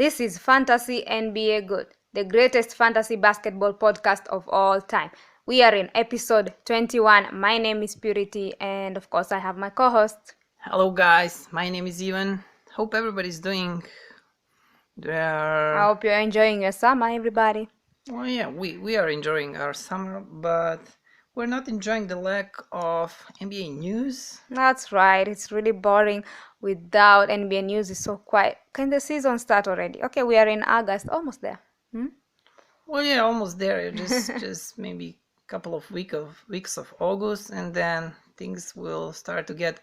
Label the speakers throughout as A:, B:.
A: This is Fantasy NBA Good, the greatest fantasy basketball podcast of all time. We are in episode 21. My name is Purity, and of course, I have my co-host.
B: Hello, guys. My name is Ivan. Hope everybody's doing there.
A: I hope you're enjoying your summer, everybody.
B: Well, yeah, we are enjoying our summer, but we're not enjoying the lack of NBA news.
A: That's right. It's really boring without NBA news. It's so quiet. Can the season start already? Okay, we are in August, almost there.
B: Well, yeah, almost there. Just maybe a couple of weeks of August, and then things will start to get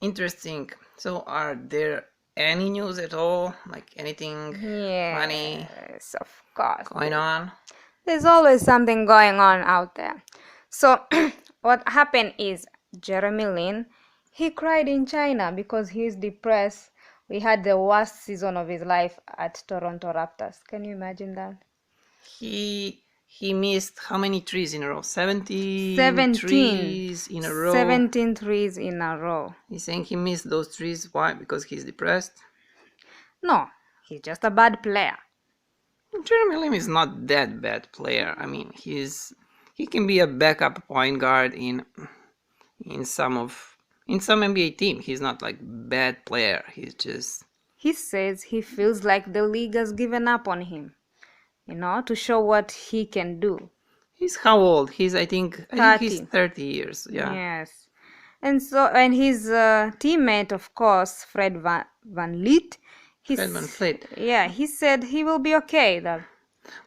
B: interesting. So, are there any news at all? Like anything funny
A: Yes, of course.
B: going on?
A: There's always something going on out there. So, what happened is Jeremy Lin, he cried in China because he's depressed. We had the worst season of his life at Toronto Raptors. Can you imagine that?
B: He missed how many threes in a row? 17
A: threes
B: in a row.
A: 17 threes in a row.
B: He's saying he missed those threes. Why? Because he's depressed?
A: No, he's just a bad player.
B: Jeremy Lin is not that bad player. I mean, he can be a backup point guard in some NBA team. He's not like bad player. He's just...
A: He says he feels like the league has given up on him, to show what he can do.
B: He's how old? I think he's 30 years. Yeah.
A: Yes. And his teammate, of course, Fred Van Vliet.
B: Fred Van Vliet.
A: Yeah, he said he will be okay.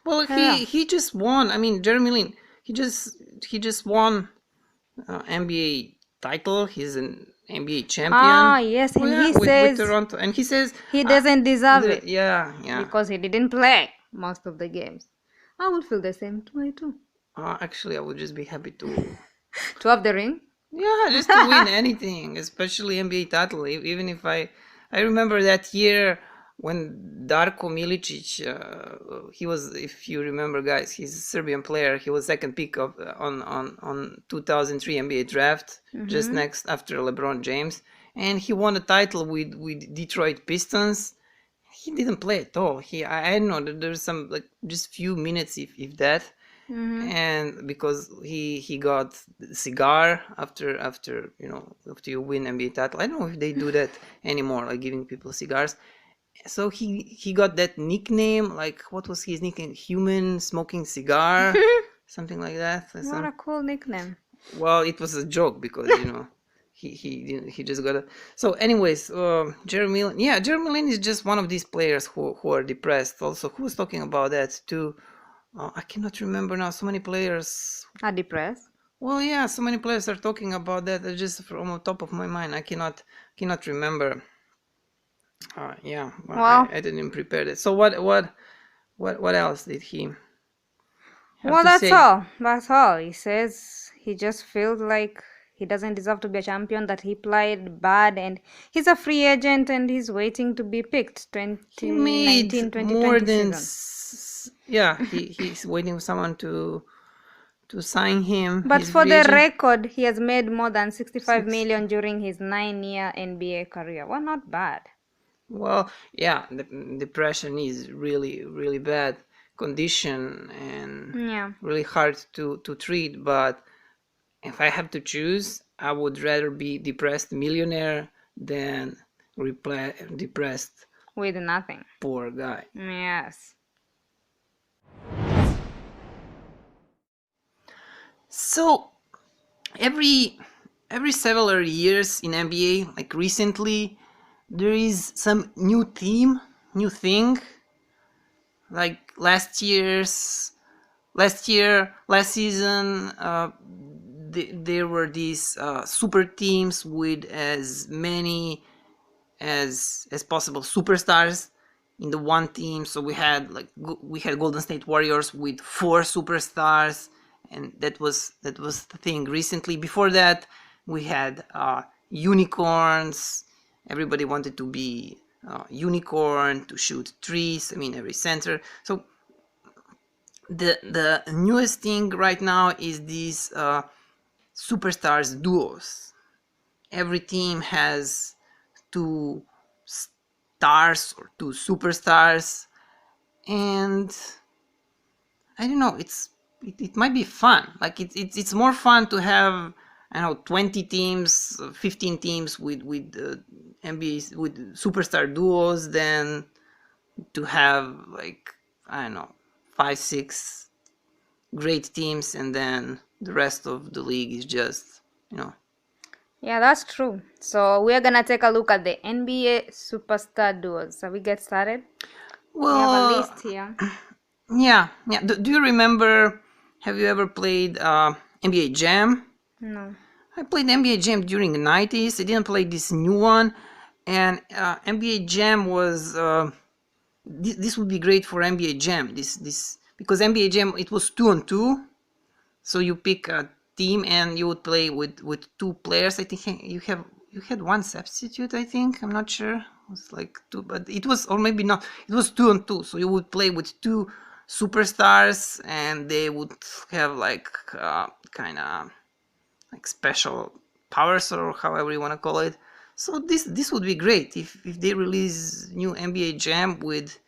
B: Well, he just won. I mean, Jeremy Lin, he just won NBA title. He's an NBA champion.
A: Ah, yes, and he says
B: with Toronto, and he says
A: he doesn't deserve it.
B: Yeah.
A: Because he didn't play most of the games. I would feel the same way too.
B: Actually, I would just be happy to
A: have the ring.
B: Yeah, just to win anything, especially NBA title. Even if I remember that year when Darko Milicic, he was, if you remember, guys, he's a Serbian player. He was second pick on 2003 NBA draft, just next after LeBron James, and he won a title with Detroit Pistons. He didn't play at all. I don't know. There's some like just few minutes, if that, and because he got the cigar after you win NBA title. I don't know if they do that anymore, like giving people cigars. So he got that nickname. Like, what was his nickname? Human Smoking Cigar, something like that.
A: What a cool nickname.
B: Well, it was a joke because he just got it. So anyways, Jeremy Lin is just one of these players who are depressed. Also, who was talking about that too? I cannot remember now. So many players
A: are depressed.
B: Well, yeah, so many players are talking about that. Just from the top of my mind, I cannot remember. Well, I didn't prepare that. So what else did he have to say?
A: That's all. He says he just feels like he doesn't deserve to be a champion, that he played bad, and he's a free agent and he's waiting to be picked 2019, 2020 season.
B: He's waiting for someone to sign him.
A: But for the record, he has made more than 65 million during his 9-year NBA career. Well, not bad.
B: Well, yeah, the depression is really, really bad condition and really hard to treat. But if I have to choose, I would rather be depressed millionaire than depressed
A: with nothing.
B: Poor guy.
A: Yes.
B: So every several years in NBA, like recently, there is some new thing. Like last season, there were these super teams with as many as possible superstars in the one team. So we had Golden State Warriors with 4 superstars, and that was the thing recently. Before that, we had unicorns. Everybody wanted to be unicorn, to shoot threes. I mean, every center. So the newest thing right now is these superstars duos. Every team has 2 stars or two superstars, and I don't know. It might be fun. Like it's more fun to have, I don't know, 20 teams, 15 teams with NBA with superstar duos than to have, like, I don't know, 5-6 great teams, and then the rest of the league is just, you know.
A: Yeah, that's true. So we're gonna take a look at the NBA superstar duos. So we get started. We have a
B: Well,
A: list here.
B: yeah. Do you remember? Have you ever played NBA Jam?
A: No.
B: I played NBA Jam during the 90s. I didn't play this new one, and NBA Jam was. This would be great for NBA Jam. This because NBA Jam, it was 2-on-2, so you pick a team and you would play with two players. I think you had one substitute. I think, I'm not sure. It was like two, but it was, or maybe not. It was 2-on-2, so you would play with two superstars, and they would have like kind of like special powers, or however you want to call it. So this would be great if they release new NBA Jam with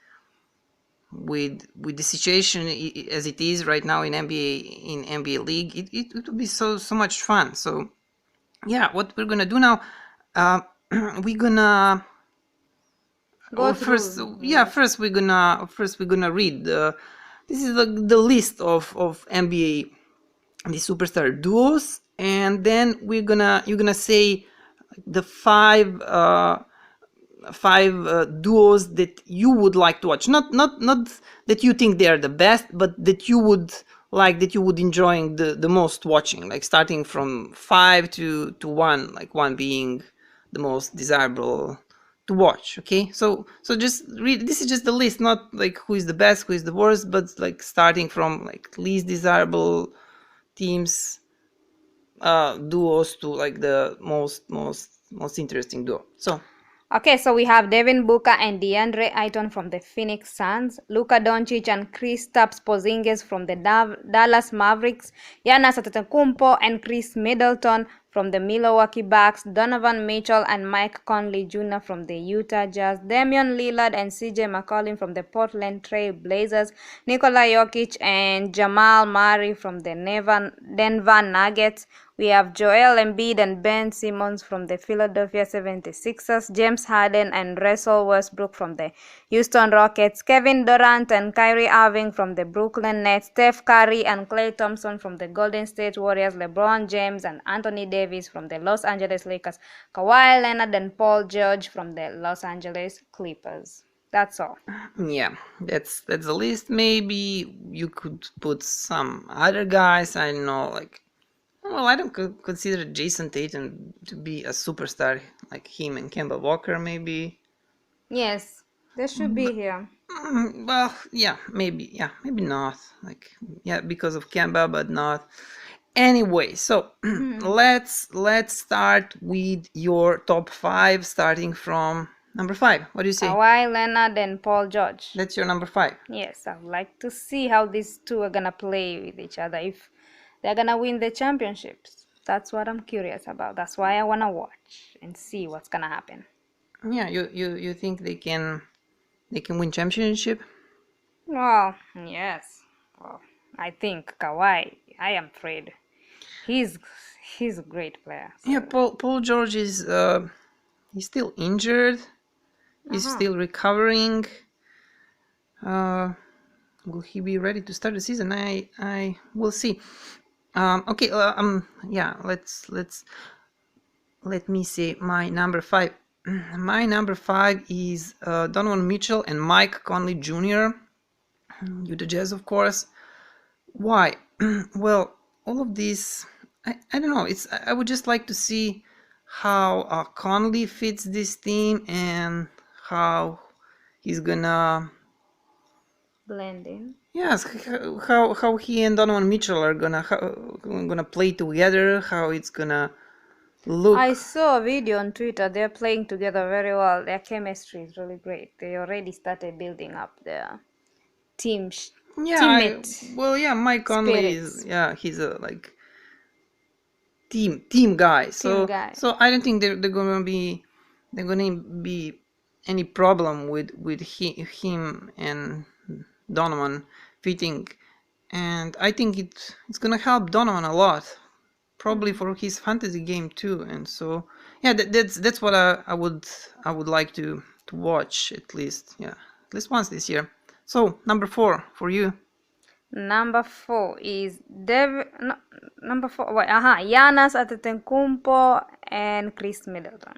B: the situation as it is right now in NBA League. It would be so much fun. So yeah, what we're gonna do now, we're gonna
A: Go
B: first,
A: through.
B: first we're gonna read this is the list of NBA the superstar duos, and then you're gonna say the five duos that you would like to watch, not that you think they are the best, but that you would like, that you would enjoy the most watching, like starting from 5 to 1, like 1 being the most desirable to watch. Okay, so just read, this is just the list, not like who is the best, who is the worst, but like starting from like least desirable teams, duos, to like the most interesting duo. So
A: Okay, so we have Devin Booker and DeAndre Ayton from the Phoenix Suns, Luka Doncic and Kristaps Porzingis from the Dallas Mavericks, Giannis Antetokounmpo and Chris Middleton from the Milwaukee Bucks, Donovan Mitchell and Mike Conley Jr. from the Utah Jazz, Damian Lillard and CJ McCollum from the Portland Trail Blazers, Nikolajokic and Jamal Murray from the Denver Nuggets. We have Joel Embiid and Ben Simmons from the Philadelphia 76ers, James Harden and Russell Westbrook from the Houston Rockets, Kevin Durant and Kyrie Irving from the Brooklyn Nets, Steph Curry and Klay Thompson from the Golden State Warriors, LeBron James and Anthony Davis from the Los Angeles Lakers, Kawhi Leonard and Paul George from the Los Angeles Clippers. That's all.
B: yeah, that's the list. Maybe you could put some other guys. I don't know, like, well, I don't consider Jason Tatum to be a superstar like him and Kemba Walker, maybe.
A: Yes, they should be here.
B: Well, yeah, maybe not. Like, yeah, because of Kemba, but not. Anyway, so let's start with your top 5, starting from number 5. What do you say?
A: Kawhi Leonard and Paul George.
B: That's your number 5.
A: Yes, I'd like to see how these two are gonna play with each other, if they're gonna win the championships. That's what I'm curious about. That's why I wanna watch and see what's gonna happen.
B: Yeah, you think they can win championship?
A: Well, yes. Well, I think Kawhi, I am afraid. He's a great player. So.
B: Yeah, Paul George is he's still injured. He's still recovering. Will he be ready to start the season? I will see. Okay. Yeah. Let me say my number 5. My number 5 is Donovan Mitchell and Mike Conley Jr. Utah Jazz, of course. Why? Well, all of this, I don't know. I would just like to see how Conley fits this team, and how he's gonna
A: blend in.
B: Yes, how he and Donovan Mitchell are gonna play together, how it's gonna look.
A: I saw a video on Twitter. They're playing together very well. Their chemistry is really great. They already started building up their teammate.
B: Mike Conley is, he's a like team guy. So I don't think they're gonna be any problem with him and Donovan fitting, and I think it's gonna help Donovan a lot, probably for his fantasy game too. And so yeah, that's what I would like to watch at least once this year. So number 4 for you.
A: Number 4 is number 4. Wait, Giannis Antetokounmpo and Chris Middleton.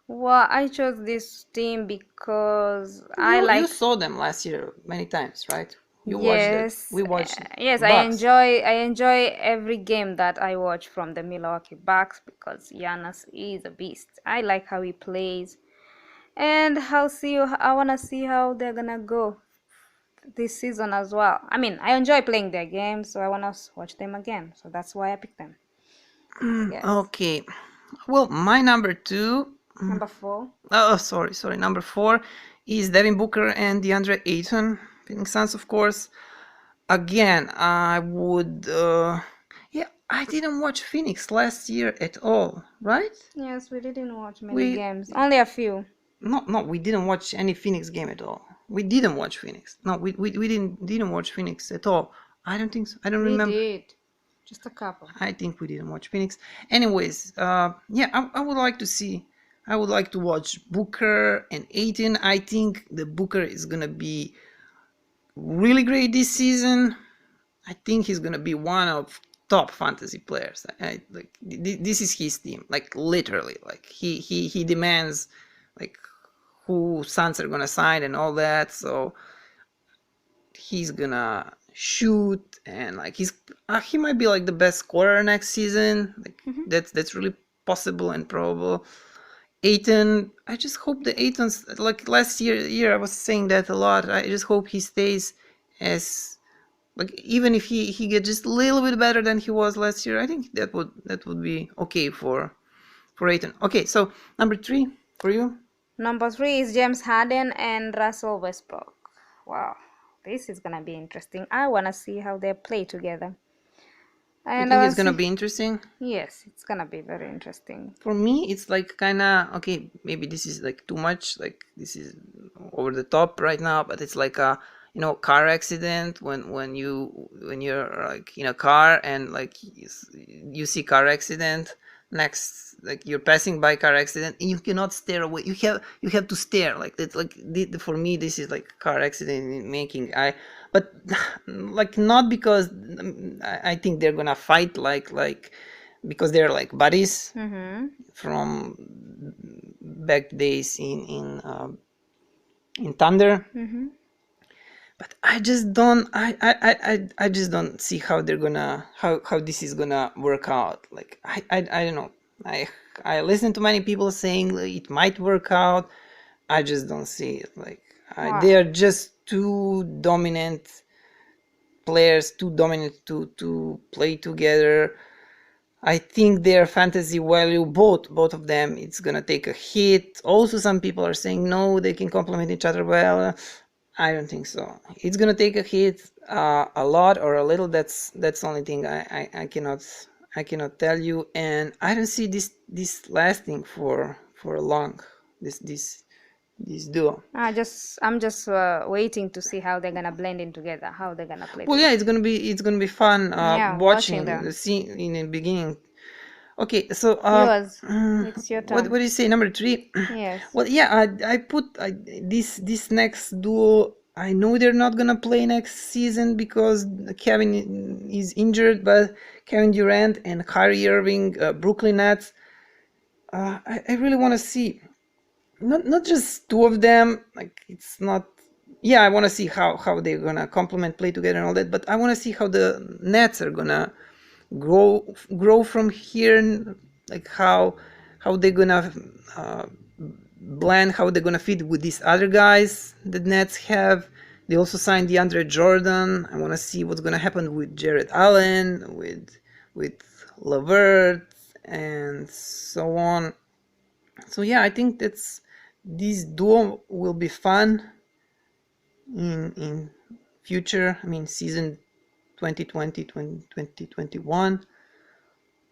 A: Well, I chose this team because
B: You saw them last year many times, right? You watched it.
A: Yes,
B: We watched
A: yes,
B: Bucks.
A: I enjoy every game that I watch from the Milwaukee Bucks because Giannis is a beast. I like how he plays, and I wanna see how they're gonna go this season as well. I mean, I enjoy playing their games, so I wanna watch them again. So that's why I picked them. Yes.
B: Okay. Well, my number 2.
A: Number 4.
B: Oh, sorry. Number 4 is Devin Booker and DeAndre Ayton, Phoenix Suns, of course. Again, I would. Yeah, I didn't watch Phoenix last year at all, right?
A: Yes, we didn't watch many
B: We
A: games, only a few.
B: no, we didn't watch any Phoenix game at all. We didn't watch Phoenix. No, we didn't watch Phoenix at all. I don't think so. I don't
A: We
B: remember.
A: did, just a couple.
B: I think we didn't watch Phoenix. Anyways, yeah, I would like to see. I would like to watch Booker and Ayton. I think the Booker is gonna be really great this season. I think he's gonna be one of top fantasy players. Like this is his team. Like literally, like he demands like who Suns are gonna sign and all that. So he's gonna shoot and like he might be like the best scorer next season. Like that's really possible and probable. Ayton, I just hope the Ayton's like last year I was saying that a lot. I just hope he stays as like even if he gets just a little bit better than he was last year. I think that would be okay for Ayton. Okay, so number 3 for you.
A: Number 3 is James Harden and Russell Westbrook. Wow, this is gonna be interesting. I wanna see how they play together.
B: You
A: And I
B: think
A: wanna
B: it's gonna
A: see.
B: be interesting?
A: Yes, it's gonna be very interesting.
B: For me, it's like kind of okay. Maybe this is like too much. Like this is over the top right now, but it's like a car accident when you're like in a car and like you see car accident next, like you're passing by car accident and you cannot stare away. You have to stare like that. Like for me, this is like car accident in making. But like not because I think they're gonna fight like because they're like buddies from back days in Thunder. But I just don't I just don't see how they're gonna how this is gonna work out. Like I don't know. I listen to many people saying like, it might work out. I just don't see it. Like they are just too dominant players, too dominant to play together. I think their fantasy value, both of them, it's gonna take a hit. Also, some people are saying no, they can complement each other well. I don't think so. It's gonna take a hit, a lot or a little. That's the only thing I cannot tell you, and I don't see this lasting for long. This duo.
A: I'm just waiting to see how they're gonna blend in together, how they're gonna play
B: Well, yeah,
A: together.
B: it's gonna be fun
A: Yeah, watching
B: watching
A: them.
B: the scene in the beginning. Okay, so
A: Yours. It's your
B: what
A: turn.
B: do you say? Number 3.
A: Yes.
B: Well, yeah, I put this next duo. I know they're not gonna play next season because Kevin is injured, but Kevin Durant and Kyrie Irving, Brooklyn Nets. I really want to see not just two of them. Like it's not. Yeah, I want to see how they're gonna complement, play together, and all that. But I want to see how the Nets are gonna grow from here, and like how they're gonna blend, how they're gonna fit with these other guys the Nets have. They also signed DeAndre Jordan. I want to see what's gonna happen with Jared Allen, with Levert, and so on. So yeah, I think this duo will be fun in future. I mean, season 2020 2021.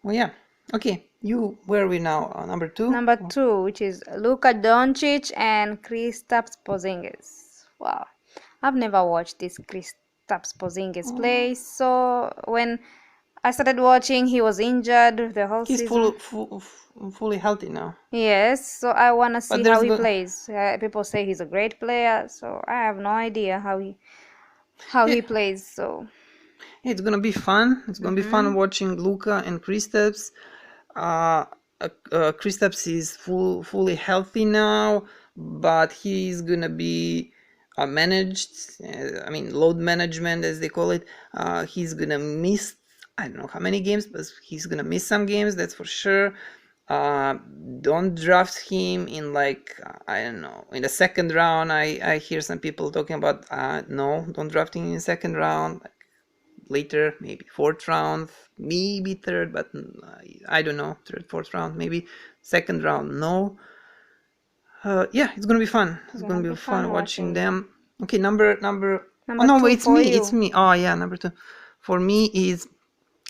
B: Well, yeah. Okay. Where are we now? Number 2?
A: Number 2, which is Luka Doncic and Kristaps Porzingis. Wow, I've never watched this Kristaps Porzingis play. So when I started watching, he was injured the whole
B: He's
A: season.
B: fully healthy now.
A: Yes, so I want to see
B: But
A: how
B: there's
A: he
B: go-
A: plays. People say he's a great player, so I have no idea how he
B: yeah,
A: plays. So
B: it's gonna be fun. It's gonna be fun watching Luka and Kristaps. Kristaps is fully healthy now, but he's gonna be managed. I mean, load management as they call it. He's gonna miss. I don't know how many games, but he's gonna miss some games. That's for sure. Uh, don't draft him in I don't know, in the second round. I hear some people talking about no, don't draft him in the second round. Later, maybe fourth round, maybe third, but I don't know, third, fourth round, maybe second round, no. Yeah, it's gonna be fun. It's gonna be fun watching them. Okay, number. Oh no,
A: 2
B: wait, it's
A: for
B: me.
A: you.
B: It's me. Oh yeah, number 2 for me is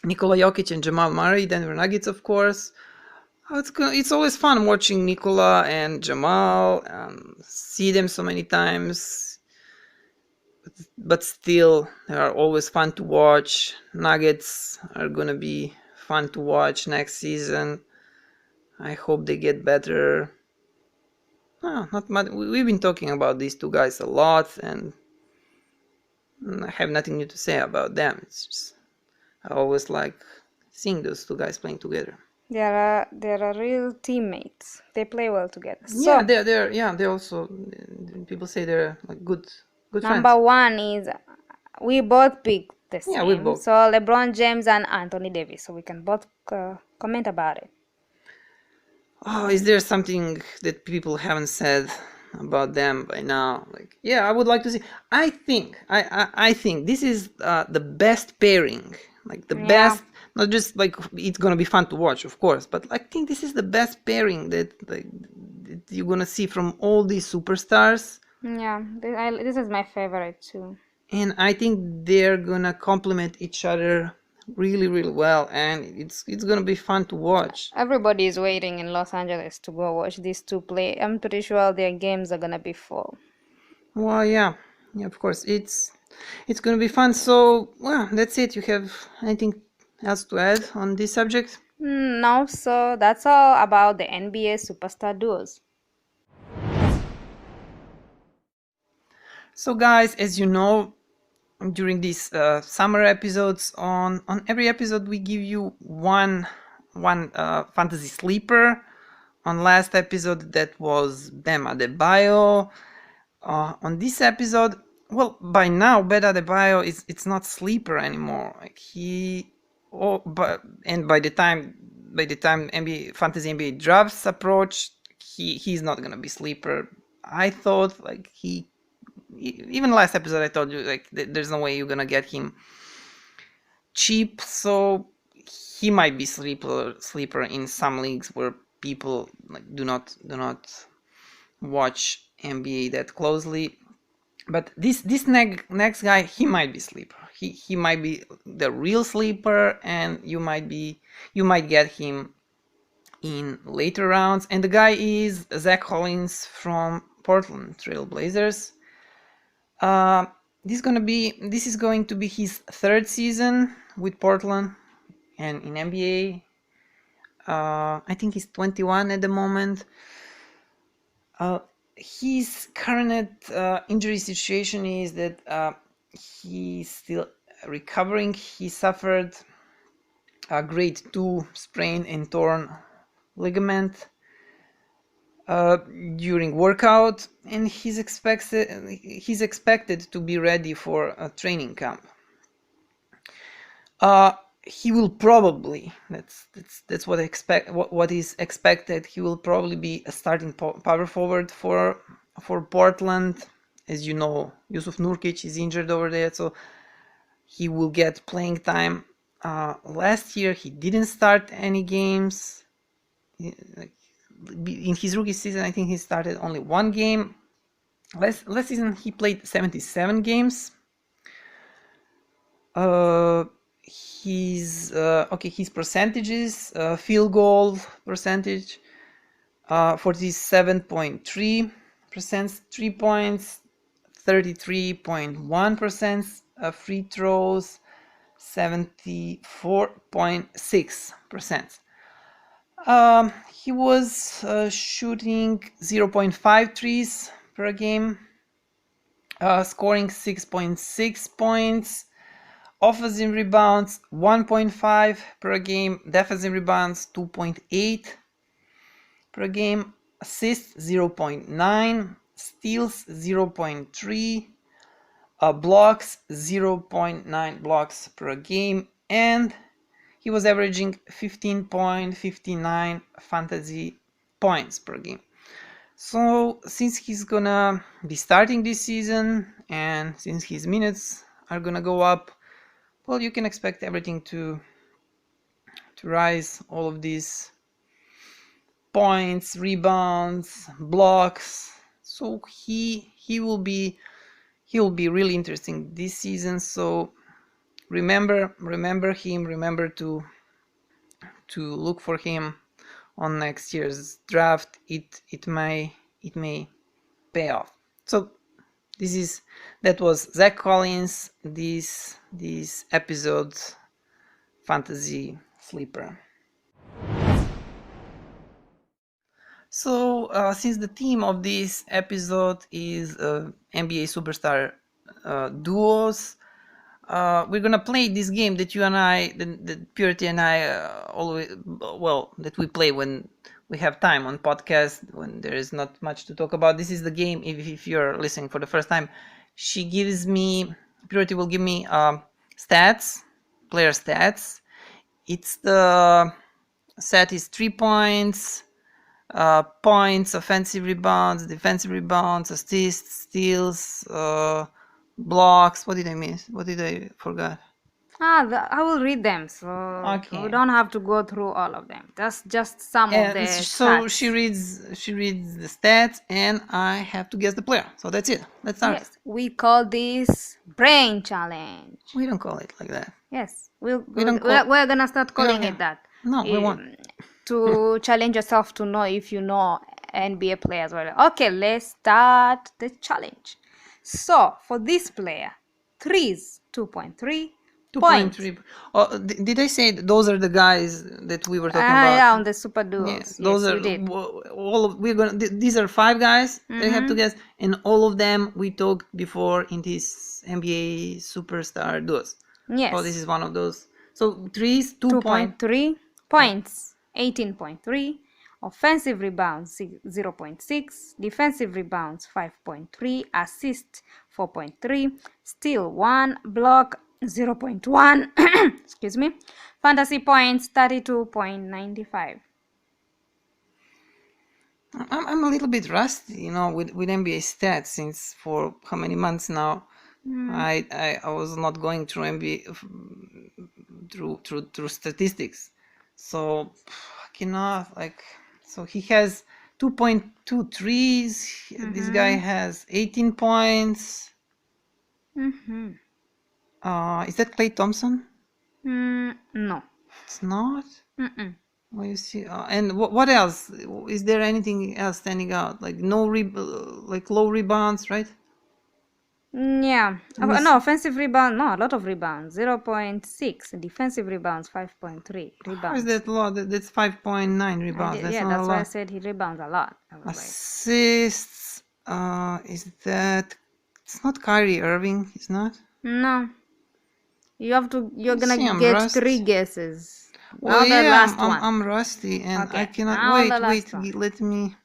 B: Nikolajokic and Jamal Murray, Denver Nuggets, of course. It's always fun watching Nikola and Jamal. See them so many times, but still, they are always fun to watch. Nuggets are gonna be fun to watch next season. I hope they get better. Not much. We've been talking about these two guys a lot, and I have nothing new to say about them. It's just I always like seeing those two guys playing together.
A: They're real teammates. They play well together.
B: Yeah,
A: So
B: they're also people say they're like good
A: number
B: friends.
A: 1 is we both picked the
B: Yeah, we
A: same.
B: both.
A: So LeBron James and Anthony Davis. So we can both comment about it.
B: Oh, is there something that people haven't said about them by now? Like, yeah, I would like to see. I think this is the best pairing. Like the
A: Yeah.
B: best, not just like it's gonna be fun to watch, of course, but I think this is the best pairing that that you're gonna see from all these superstars.
A: Yeah, this is my favorite too.
B: And I think they're gonna complement each other really well, and it's gonna be fun to watch.
A: Everybody is waiting in Los Angeles to go watch these two play. I'm pretty sure their games are gonna be full.
B: Well, yeah, of course, it's gonna be fun. So, well, that's it. You have anything else to add on this subject?
A: No, so that's all about the NBA superstar duos.
B: So, guys, as you know, during these summer episodes, on every episode we give you one fantasy sleeper. On last episode, that was Bam Adebayo. On this episode, well, by now, Bam Adebayo it's not sleeper anymore. Like by the time NBA fantasy NBA drafts approach, he's not gonna be sleeper. I thought like even last episode I told you like there's no way you're gonna get him cheap, so he might be sleeper in some leagues where people like do not watch NBA that closely. But this next guy, he might be sleeper. He might be the real sleeper, and you might get him in later rounds. And the guy is Zach Collins from Portland Trail Blazers. This is going to be his third season with Portland and in NBA. I think he's 21 at the moment. His current injury situation is that he's still recovering. He suffered a grade 2 sprain and torn ligament during workout, and he's expected to be ready for a training camp. He will probably that's what is expected. He will probably be a starting power forward for Portland. As you know, Yusuf Nurkic is injured over there, so he will get playing time. Last year he didn't start any games. In his rookie season, I think he started only one game. Last season he played 77 games. his percentages, field goal percentage, 47.3%, 3 points, 33.1%, free throws, 74.6%. He was shooting 0.5 threes per game, scoring 6.6 points, offensive rebounds 1.5 per game, defensive rebounds 2.8 per game, assists 0.9, steals 0.3, blocks 0.9 blocks per game, and he was averaging 15.59 fantasy points per game. So since he's gonna be starting this season and since his minutes are gonna go up, well, you can expect everything to rise, all of these points, rebounds, blocks. So he will be really interesting this season. So remember him, remember to look for him on next year's draft. It may pay off. So that was Zach Collins, this episode fantasy sleeper. So since the theme of this episode is NBA superstar duos, we're gonna play this game that you and I, that Purity and I that we play when we have time on podcast, when there is not much to talk about. This is the game, if you're listening for the first time, Purity will give me stats, player stats. It's the set is 3 points, points, offensive rebounds, defensive rebounds, assists, steals, blocks. What did I miss? What did I forget?
A: I will read them, so
B: Okay.
A: we don't have to go through all of them. That's just some of the
B: So
A: stats.
B: she reads the stats, and I have to guess the player. So that's it. Let's start.
A: Yes, we call this brain challenge.
B: We don't call it like that.
A: Yes, we're
B: don't
A: gonna start calling it that.
B: No, we won't.
A: To challenge yourself to know if you know NBA players well. Okay, let's start the challenge. So for this player, threes 2.3.
B: 2.3. Oh, did I say those are the guys that we were talking about?
A: Yeah, on the super duos.
B: Yes, those are
A: we did.
B: These are 5 guys they have to guess, and all of them we talked before in this NBA superstar duos.
A: Yes.
B: So this is one of those. So threes
A: 2.3 points, 18.3. Offensive rebounds 0.6, defensive rebounds 5.3, assist 4.3, steal 1, block 0.1, excuse me, fantasy points 32.95.
B: I'm a little bit rusty, with NBA stats, since for how many months now I was not going through NBA through statistics, so I cannot So he has 2.2 threes. This guy has 18 points. Is that Klay Thompson?
A: No.
B: It's not? Well, you see, and what else? Is there anything else standing out? Like low rebounds, right?
A: Yeah. No, offensive rebound, no, a lot of rebounds, 0.6. Defensive rebounds, 5.3 rebounds.
B: How is that low? That's 5.9 rebounds. That's
A: that's why I said he rebounds a lot.
B: Assists, is that... It's not Kyrie Irving, it's not?
A: No. You're gonna get 3 guesses.
B: Well,
A: now the last one.
B: I'm rusty, and
A: Okay,
B: I cannot...
A: now
B: Wait,
A: the last one.
B: let me...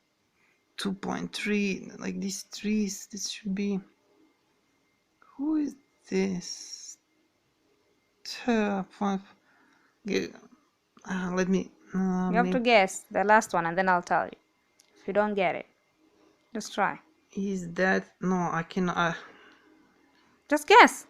B: 2.3, like these threes, this should be... Who is this? 5. Let me...
A: you have to guess the last one, and then I'll tell you. If you don't get it, just try.
B: Is that... No, I cannot...
A: Just guess.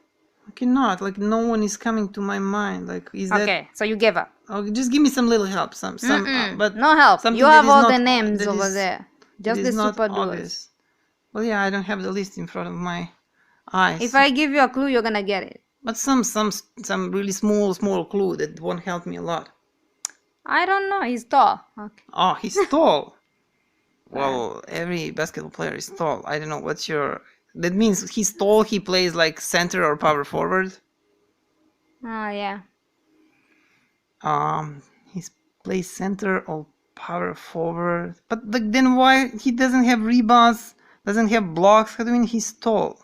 B: I cannot. Like, no one is coming to my mind. Like, is that...
A: Okay, so you give up.
B: Oh, just give me some little help. But
A: no help. You have all the names over there. Just the super duos.
B: Well, yeah, I don't have the list in front of my eyes.
A: If I give you a clue, you're gonna get it.
B: But some really small clue that won't help me a lot.
A: I don't know. He's tall. Okay.
B: Oh, he's tall. Well, every basketball player is tall. I don't know. What's your... That means he's tall. He plays like center or power forward.
A: Oh yeah.
B: He plays center or power forward. But then why he doesn't have rebounds? Doesn't have blocks? How do you mean he's tall?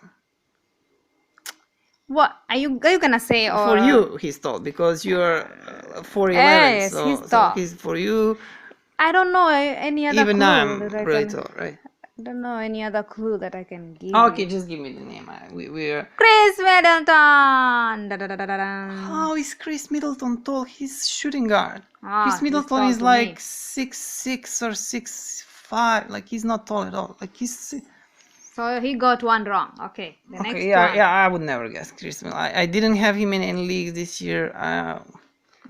A: What are you gonna say? Or
B: For you, he's tall because you're 4'11".
A: yes,
B: so,
A: he's
B: so
A: tall.
B: he's for you.
A: I don't know any other
B: Even
A: clue
B: I'm
A: that I
B: really
A: can.
B: tall, right?
A: I don't know any other clue that I can give
B: Okay,
A: you.
B: just give me the name. We're...
A: Chris Middleton. Da-da-da-da-da-da.
B: How is Chris Middleton tall? He's shooting guard.
A: Ah,
B: Chris
A: he's
B: Middleton
A: tall
B: is
A: to
B: like
A: me.
B: 6'6" or 6'5". Like he's not tall at all. Like he's...
A: So he got one wrong. Okay, the next
B: Okay, yeah,
A: one.
B: yeah, I would never guess Chris Middleton. I didn't have him in any league this year.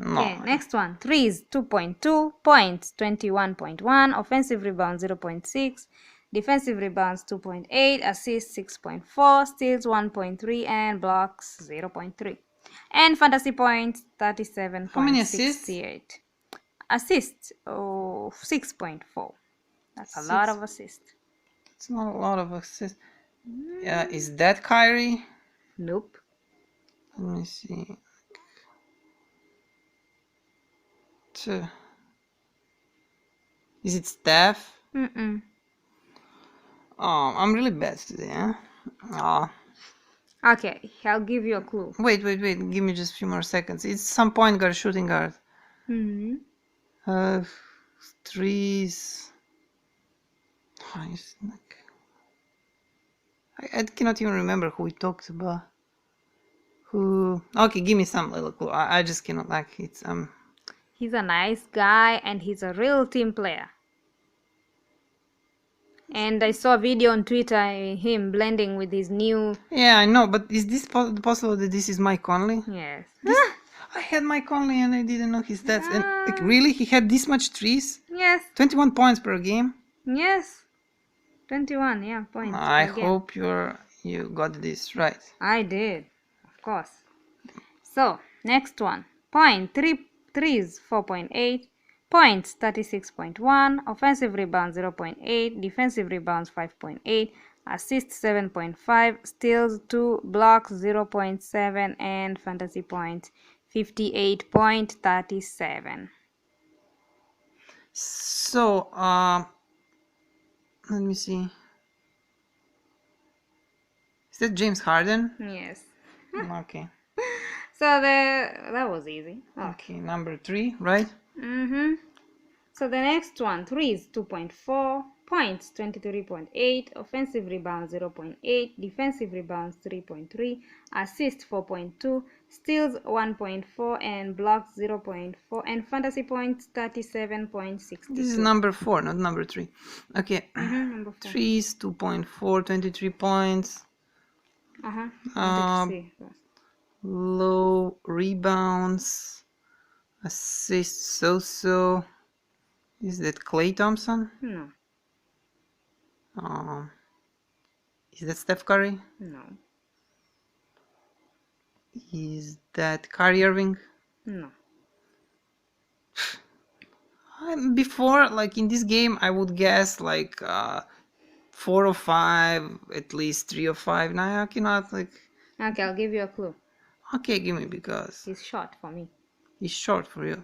B: No.
A: Okay, next one. Threes 2.2, points 21.1, offensive rebounds 0.6, defensive rebounds 2.8, assists 6.4, steals 1.3, and blocks 0.3. And fantasy points 37.68.
B: How many assists?
A: Assists 6.4. That's a lot of assists.
B: It's not a lot of assists. Yeah, is that Kyrie?
A: Nope.
B: Let me see. Is it Steph?
A: Mm-mm.
B: Oh, I'm really bad today, huh? Oh.
A: Okay, I'll give you a clue.
B: Wait. Give me just a few more seconds. It's some point guard, shooting guard.
A: Mm-hmm.
B: Threes. I cannot even remember who we talked about. Who? Okay, give me some little clue. I just cannot like it.
A: He's a nice guy and he's a real team player. And I saw a video on Twitter, him blending with his new...
B: Yeah, I know, but is this possible that this is Mike Conley?
A: Yes.
B: I had Mike Conley and I didn't know his stats. And like, really, he had this much threes?
A: Yes.
B: 21 points per game?
A: Yes. 21, yeah, points
B: I
A: per game.
B: hope you got this right.
A: I did, of course. So, next one. Point, threes 4.8, points 36.1, offensive rebounds 0.8, defensive rebounds 5.8, assists 7.5, steals 2, blocks 0.7, and fantasy points 58.37.
B: So, let me see. Is that James Harden?
A: Yes.
B: Okay.
A: So that was easy.
B: Okay, number 3, right?
A: Mm-hmm. So the next one, threes 2.4, points 23.8, offensive rebounds 0.8, defensive rebounds 3.3, assists 4.2, steals 1.4, and blocks 0.4, and fantasy points 37.62.
B: This is number 4, not number 3. Okay.
A: Number 4.
B: Threes 2.4, 23 points.
A: Wanted to see first.
B: Low rebounds, assists so. Is that Klay Thompson?
A: No.
B: Is that Steph Curry?
A: No.
B: Is that Kyrie Irving?
A: No.
B: Before, like in this game, I would guess like 4 or 5, at least 3 or 5. Now I cannot like.
A: Okay, I'll give you a clue.
B: Okay, give me because
A: He's short for me.
B: he's short for you.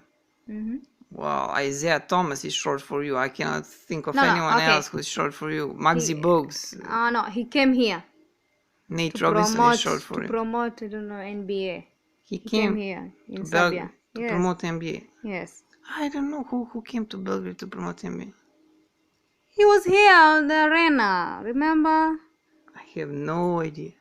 A: Mm-hmm.
B: Well, Isaiah Thomas is short for you. I cannot think of
A: No,
B: anyone
A: okay.
B: else who's short for you. Muggsy Bogues.
A: No, he came here.
B: Nate Robinson is short for
A: to
B: you.
A: promote, I don't know, NBA.
B: He
A: Came
B: came
A: here in
B: to
A: Serbia.
B: to
A: Yes.
B: promote NBA.
A: Yes.
B: I don't know who came to Belgrade to promote NBA.
A: He was here on the arena, remember?
B: I have no idea.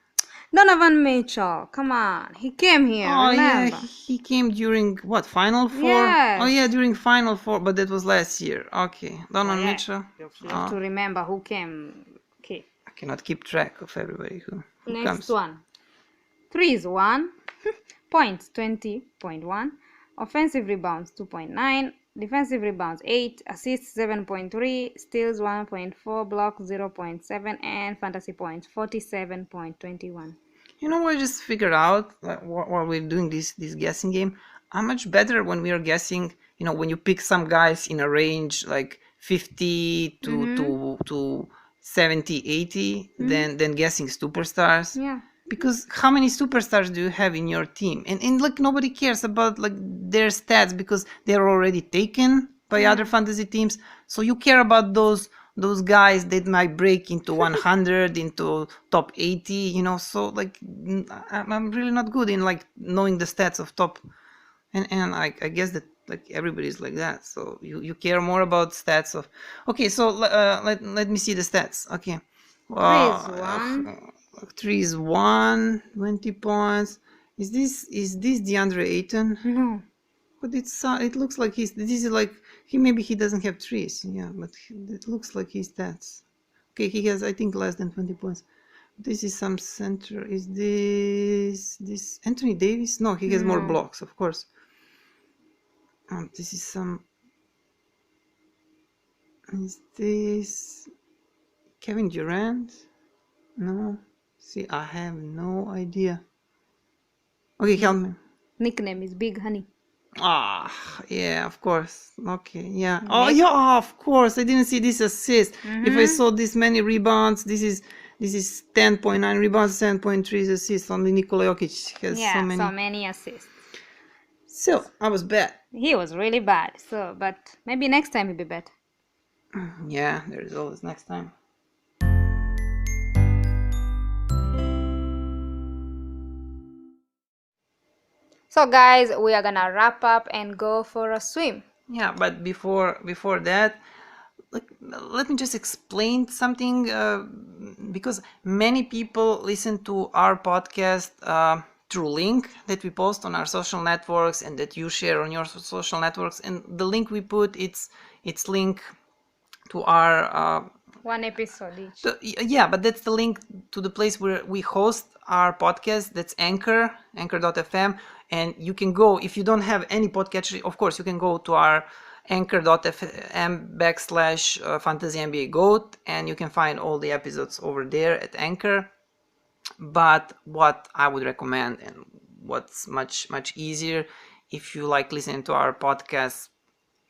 A: Donovan Mitchell, come on. He came here,
B: Oh
A: remember?
B: yeah, he came during what, Final Four?
A: Yes.
B: Oh yeah, during Final Four, but that was last year. Okay, Donovan
A: yeah.
B: Mitchell.
A: You have to remember who came. Okay.
B: I cannot keep track of everybody who
A: Next
B: comes.
A: one. Threes 1, points 20.1, offensive rebounds 2.9, defensive rebounds 8, assists 7.3, steals 1.4, blocks 0.7, and fantasy points 47.21.
B: You know what I just figured out while we're doing this guessing game? How much better when we are guessing, when you pick some guys in a range like 50 to 70, 80, than guessing superstars.
A: Yeah.
B: Because how many superstars do you have in your team? And like nobody cares about like their stats because they're already taken by other fantasy teams. So you care about those guys that might break into 100, into top 80, so like I'm really not good in like knowing the stats of top, and I guess that like everybody's like that. So you care more about stats of, okay, so let me see the stats. Okay. 3 is 1, 20 points. Is this DeAndre Ayton?
A: No.
B: But it looks like this is like he doesn't have threes, yeah, but it looks like his stats. Okay, he has I think less than 20 points. This is some center. Is this Anthony Davis? No, he has more blocks, of course. This is some. Is this Kevin Durant? No. See, I have no idea. Okay, help me.
A: Nickname is Big Honey.
B: Yeah, of course. Okay, yeah. Oh, yeah, of course. I didn't see this assist. If I saw this many rebounds, this is 10.9 rebounds, 10.3 assists. Only Nikolajokic has so many
A: assists.
B: So I was bad.
A: He was really bad. So, but maybe next time he'll be better.
B: Yeah, there's always next time.
A: So guys, we are gonna wrap up and go for a swim.
B: Yeah, but before that, let me just explain something, because many people listen to our podcast through link that we post on our social networks and that you share on your social networks, and the link we put it's link to our
A: one episode each.
B: Yeah, but that's the link to the place where we host our podcast. That's anchor.fm, and you can go, if you don't have any podcatcher, of course you can go to our anchor.fm/fantasy NBA GOAT, and you can find all the episodes over there at Anchor. But what I would recommend, and what's much easier, if you like listening to our podcast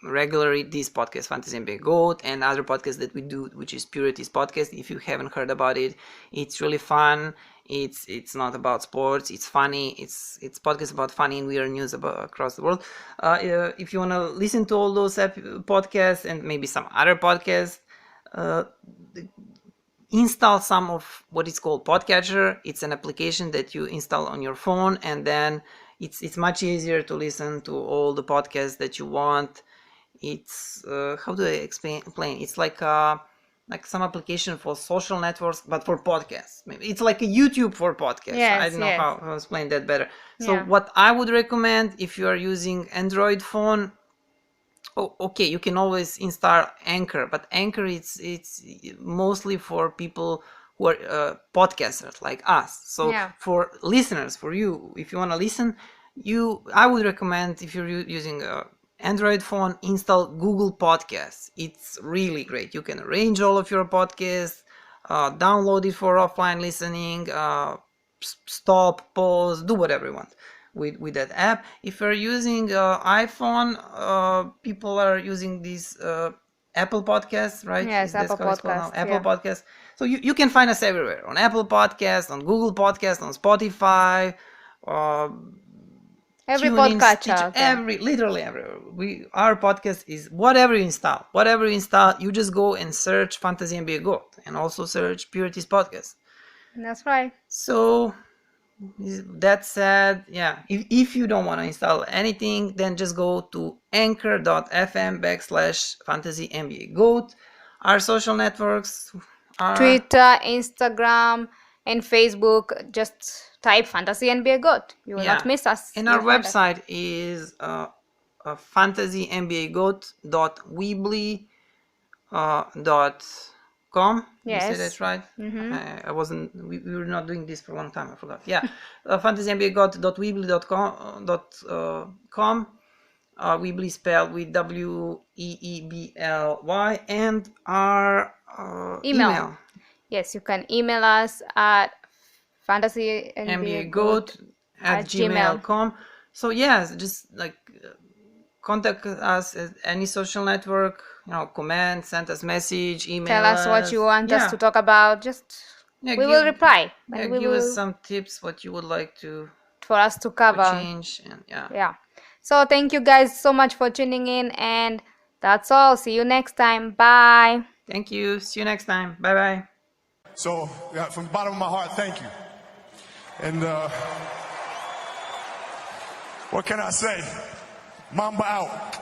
B: regularly, this podcast Fantasy NBA GOAT, and other podcasts that we do, which is Purity's podcast. If you haven't heard about it, it's really fun. It's not about sports, it's funny, it's podcast about funny and weird news about across the world. If you want to listen to all those podcasts and maybe some other podcasts, install some of what is called Podcatcher. It's an application that you install on your phone, and then it's much easier to listen to all the podcasts that you want. It's how do I explain? It's like some application for social networks, but for podcasts. Maybe it's like a YouTube for podcasts.
A: Yes,
B: I don't know how to explain that better. So
A: Yeah.
B: what I would recommend, if you are using Android phone, okay, you can always install Anchor, but Anchor it's mostly for people who are podcasters like us. So
A: Yeah.
B: for listeners, for you, if you want to listen, I would recommend, if you're using Android phone, install Google Podcasts. It's really great. You can arrange all of your podcasts, download it for offline listening, stop, pause, do whatever you want with that app. If you're using iPhone, people are using these Apple Podcasts, right?
A: Yes, Apple Podcasts.
B: Apple Podcasts. So you can find us everywhere, on Apple Podcasts, on Google Podcasts, on Spotify,
A: Every
B: TuneIn,
A: podcatcher.
B: Stitcher, literally everywhere. Our podcast is whatever you install, you just go and search Fantasy NBA GOAT, and also search Purity's podcast.
A: That's right.
B: So that said, yeah, if you don't want to install anything, then just go to anchor.fm/fantasy NBA GOAT. Our social networks are
A: Twitter, Instagram, and Facebook. Just type Fantasy NBA GOAT. You will not miss us.
B: And our website is fantasynbagoat.weebly.com.
A: Yes.
B: You say that's right?
A: Mm-hmm.
B: I wasn't. We were not doing this for a long time. I forgot. Yeah, fantasynbagoat.weebly.com. Weebly spelled with WEEBLY, and our email.
A: Yes, you can email us at fantasy
B: NBA goat at gmail.com. So yes, just like contact us at any social network, comment, send us message, email
A: Tell us what you want us to talk about. We will reply.
B: And give us some tips what you would like
A: for us to cover.
B: Change and
A: yeah. So thank you guys so much for tuning in, and that's all. See you next time. Bye.
B: Thank you. See you next time. Bye bye.
C: So from the bottom of my heart, thank you. And what can I say? Mamba out.